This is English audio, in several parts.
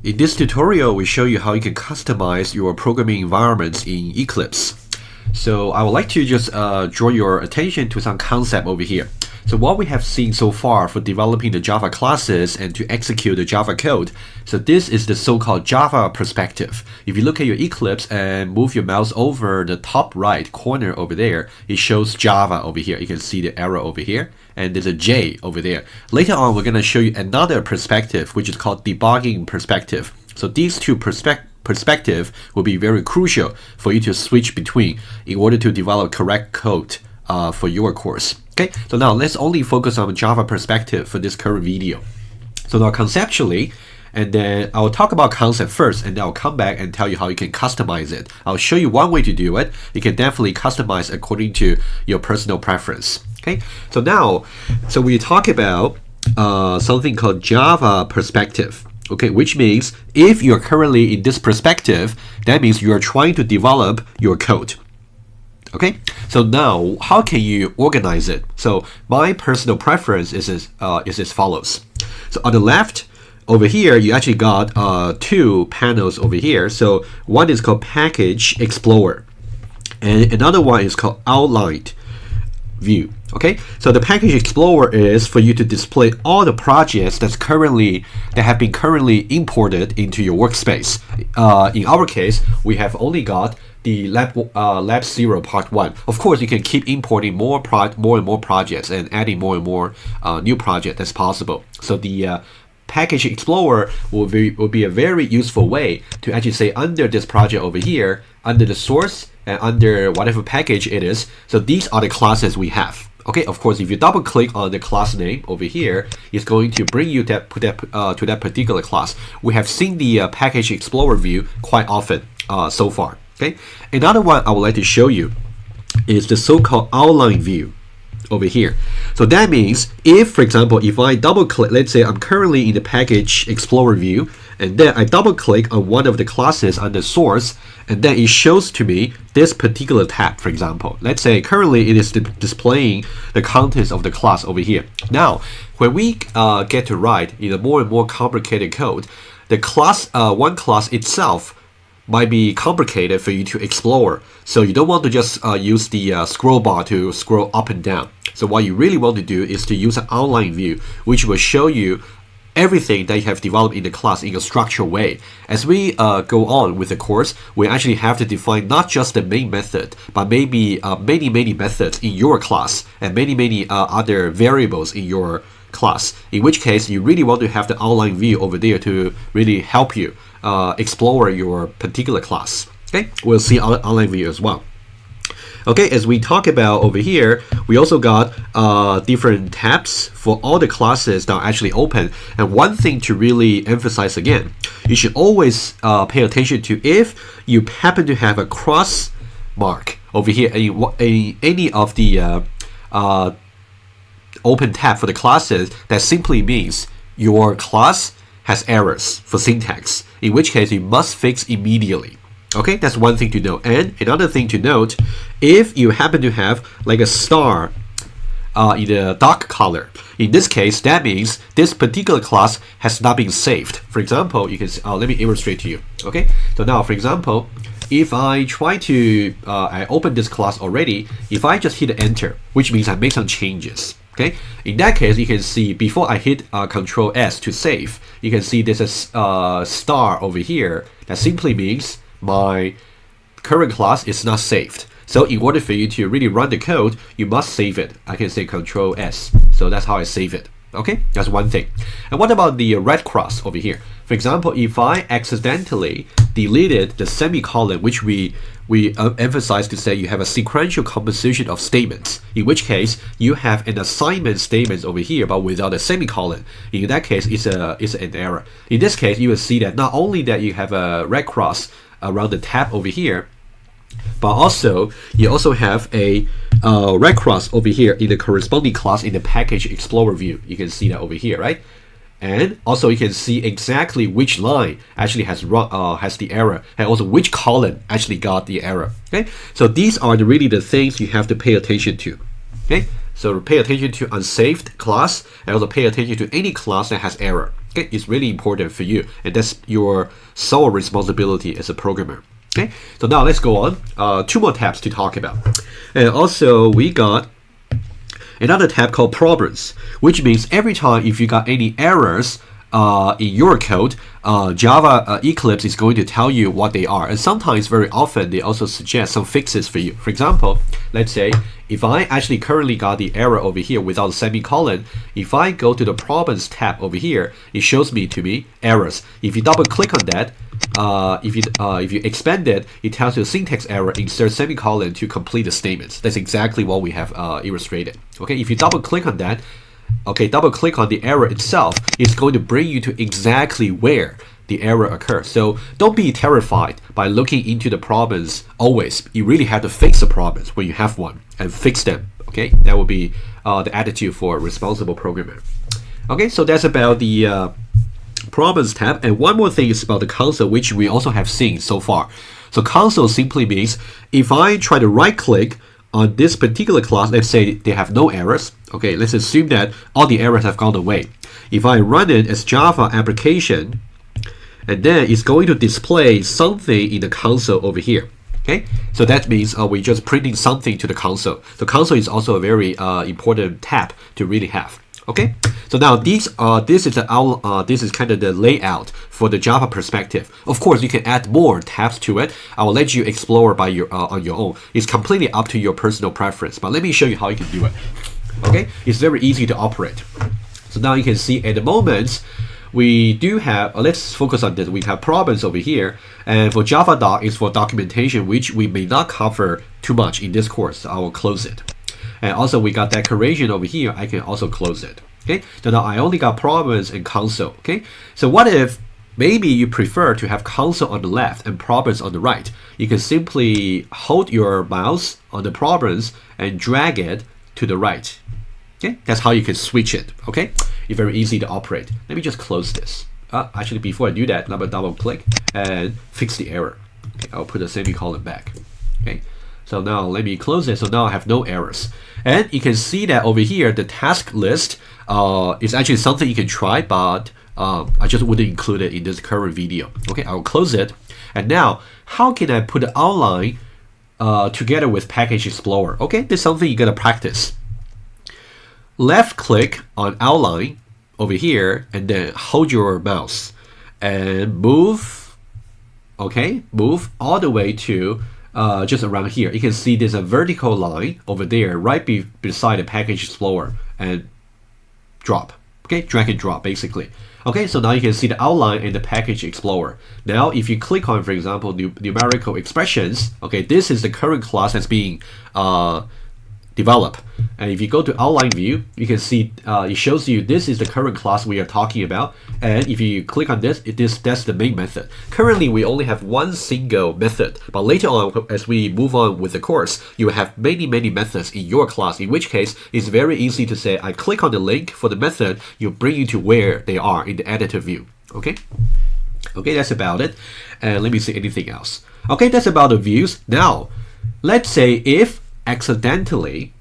In this tutorial, we show you how you can customize your programming environments in Eclipse. So I would like to just draw your attention to some concept over here. So what we have seen so far for developing the Java classes and to execute the Java code, so this is the so-called Java perspective. If you look at your Eclipse and move your mouse over the top right corner over there, it shows Java over here. You can see the arrow over here, and there's a J over there. Later on, we're going to show you another perspective, which is called debugging perspective. So these two perspective will be very crucial for you to switch between in order to develop correct code for your course. Okay, so now let's only focus on Java perspective for this current video. So now conceptually, and then I'll talk about concept first, and then I'll come back and tell you how you can customize it. I'll show you one way to do it. You can definitely customize according to your personal preference. Okay, so now, so we talk about something called Java perspective. Okay, which means if you're currently in this perspective, that means you are trying to develop your code. Okay, so now how can you organize it? So my personal preference is as follows. So on the left over here, you actually got two panels over here. So one is called Package Explorer, and another one is called Outline View. Okay, so the Package Explorer is for you to display all the projects that have been currently imported into your workspace. In our case, we have only got the lab 0 part 1. Of course, you can keep importing more and more projects and adding more and more new projects as possible. So the Package Explorer will be a very useful way to actually say under this project over here, under the source and under whatever package it is. So these are the classes we have. Okay, of course, if you double click on the class name over here, it's going to bring you to that particular class. We have seen the Package Explorer view quite often so far. Okay, another one I would like to show you is the so-called outline view over here. So that means if, for example, if I double click, let's say I'm currently in the Package Explorer view, and then I double click on one of the classes under source, and then it shows to me this particular tab, for example. Let's say currently it is displaying the contents of the class over here. Now, when we get to write in a more and more complicated code, the class, one class itself might be complicated for you to explore. So you don't want to just use the scroll bar to scroll up and down. So what you really want to do is to use an outline view, which will show you everything that you have developed in the class in a structured way. As we go on with the course, we actually have to define not just the main method, but maybe many methods in your class and many other variables in your class. In which case, you really want to have the outline view over there to really help you explore your particular class. Okay, we'll see outline view as well. Okay, as we talk about over here, we also got different tabs for all the classes that are actually open. And one thing to really emphasize again, you should always pay attention to if you happen to have a cross mark over here in any of the open tab for the classes, that simply means your class has errors for syntax, in which case you must fix immediately. Okay, that's one thing to know. And another thing to note, if you happen to have like a star in the dark color, in this case, that means this particular class has not been saved. For example, you can let me illustrate to you. Okay, so now, for example, if I try to I open this class already, if I just hit enter, which means I make some changes. Okay, in that case, you can see before I hit Control S to save, you can see there's a star over here. That simply means my current class is not saved. So in order for you to really run the code, you must save it. I can say Control S. So that's how I save it. Okay, that's one thing. And what about the red cross over here? For example, if I accidentally deleted the semicolon, which we emphasize to say you have a sequential composition of statements, in which case you have an assignment statement over here but without a semicolon. In that case, it's an error. In this case, you will see that not only that you have a red cross around the tab over here, but also you also have a red cross over here in the corresponding class in the Package Explorer view. You can see that over here, right? And also you can see exactly which line actually has the error, and also which column actually got the error. Okay, so these are really the things you have to pay attention to. Okay, so pay attention to unsaved class, and also pay attention to any class that has error. Okay, it's really important for you, and that's your sole responsibility as a programmer. Okay, so now let's go on. 2 more tabs to talk about, and also we got another tab called problems, which means every time if you got any errors in your code, Java Eclipse is going to tell you what they are, and sometimes, very often, they also suggest some fixes for you. For example, let's say if I actually currently got the error over here without a semicolon, if I go to the problems tab over here, it shows me errors. If you double click on that, if you expand it, it tells you syntax error, insert semicolon to complete the statements. That's exactly what we have illustrated. Okay, if you double click on that, okay, double click on the error itself, it's going to bring you to exactly where the error occurs. So don't be terrified by looking into the problems always. You really have to fix the problems when you have one and fix them. Okay, that will be the attitude for a responsible programmer. Okay, so that's about the problems tab. And one more thing is about the console, which we also have seen so far. So console simply means if I try to right click on this particular class, let's say they have no errors. Okay, let's assume that all the errors have gone away. If I run it as Java application, and then it's going to display something in the console over here. Okay, so that means we're just printing something to the console. The console is also a very important tab to really have. Okay, so now this is kind of the layout for the Java perspective. Of course, you can add more tabs to it. I will let you explore by on your own. It's completely up to your personal preference. But let me show you how you can do it. Okay, it's very easy to operate. So now you can see at the moment we do have. Let's focus on this. We have problems over here, and for Java doc is for documentation, which we may not cover too much in this course. So I will close it. And also we got decoration over here. I can also close it. Okay, so now I only got problems and console. Okay, so what if maybe you prefer to have console on the left and problems on the right? You can simply hold your mouse on the problems and drag it to the right. Okay, that's how you can switch it. Okay, it's very easy to operate. Let me just close this. Actually, before I do that, let me double click and fix the error. Okay, I'll put a semicolon back. Okay. So now let me close it. So now I have no errors. And you can see that over here, the task list is actually something you can try, but I just wouldn't include it in this current video. Okay, I'll close it. And now, how can I put the outline together with Package Explorer? Okay, this is something you're gonna practice. Left click on outline over here, and then hold your mouse and move. Okay, move all the way to just around here. You can see there's a vertical line over there right beside the Package Explorer, and drop. Okay, drag and drop basically. Okay, so now you can see the outline in the Package Explorer. Now if you click on, for example, numerical expressions, okay, this is the current class that's being developed. And if you go to outline view, you can see it shows you this is the current class we are talking about. And if you click on this, that's the main method. Currently, we only have one single method, but later on, as we move on with the course, you will have many methods in your class, in which case it's very easy to say, I click on the link for the method, you bring you to where they are in the editor view. Okay, that's about it. And let me see anything else. Okay, that's about the views. Now, let's say if accidentally,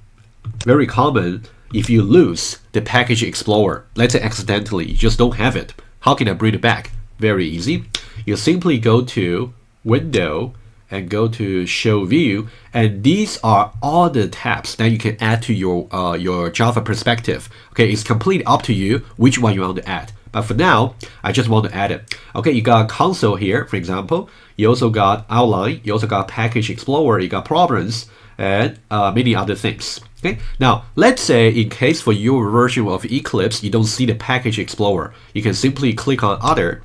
very common, if you lose the Package Explorer, let's say accidentally, you just don't have it. How can I bring it back? Very easy. You simply go to Window and go to Show View, and these are all the tabs that you can add to your Java perspective. Okay, it's completely up to you which one you want to add. But for now, I just want to add it. Okay, you got console here, for example. You also got outline. You also got Package Explorer. You got problems and many other things. Okay, now let's say in case for your version of Eclipse, you don't see the Package Explorer. You can simply click on Other,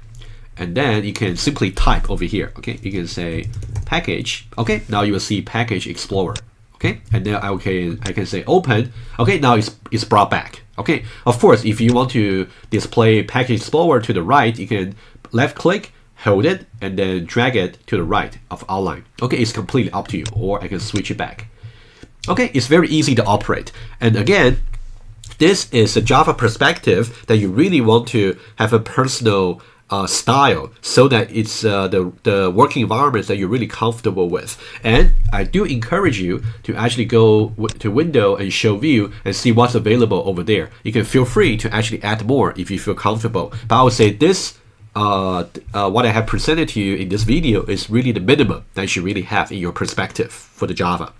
and then you can simply type over here. Okay, you can say Package. Okay, now you will see Package Explorer. Okay, and then I can say Open. Okay, now it's brought back. Okay, of course, if you want to display Package Explorer to the right, you can left click, hold it, and then drag it to the right of outline. Okay, it's completely up to you, or I can switch it back. Okay, it's very easy to operate. And again, this is a Java perspective that you really want to have a personal style so that it's the working environments that you're really comfortable with. And I do encourage you to actually go to Window and Show View and see what's available over there. You can feel free to actually add more if you feel comfortable. But I would say this, what I have presented to you in this video is really the minimum that you should really have in your perspective for the Java.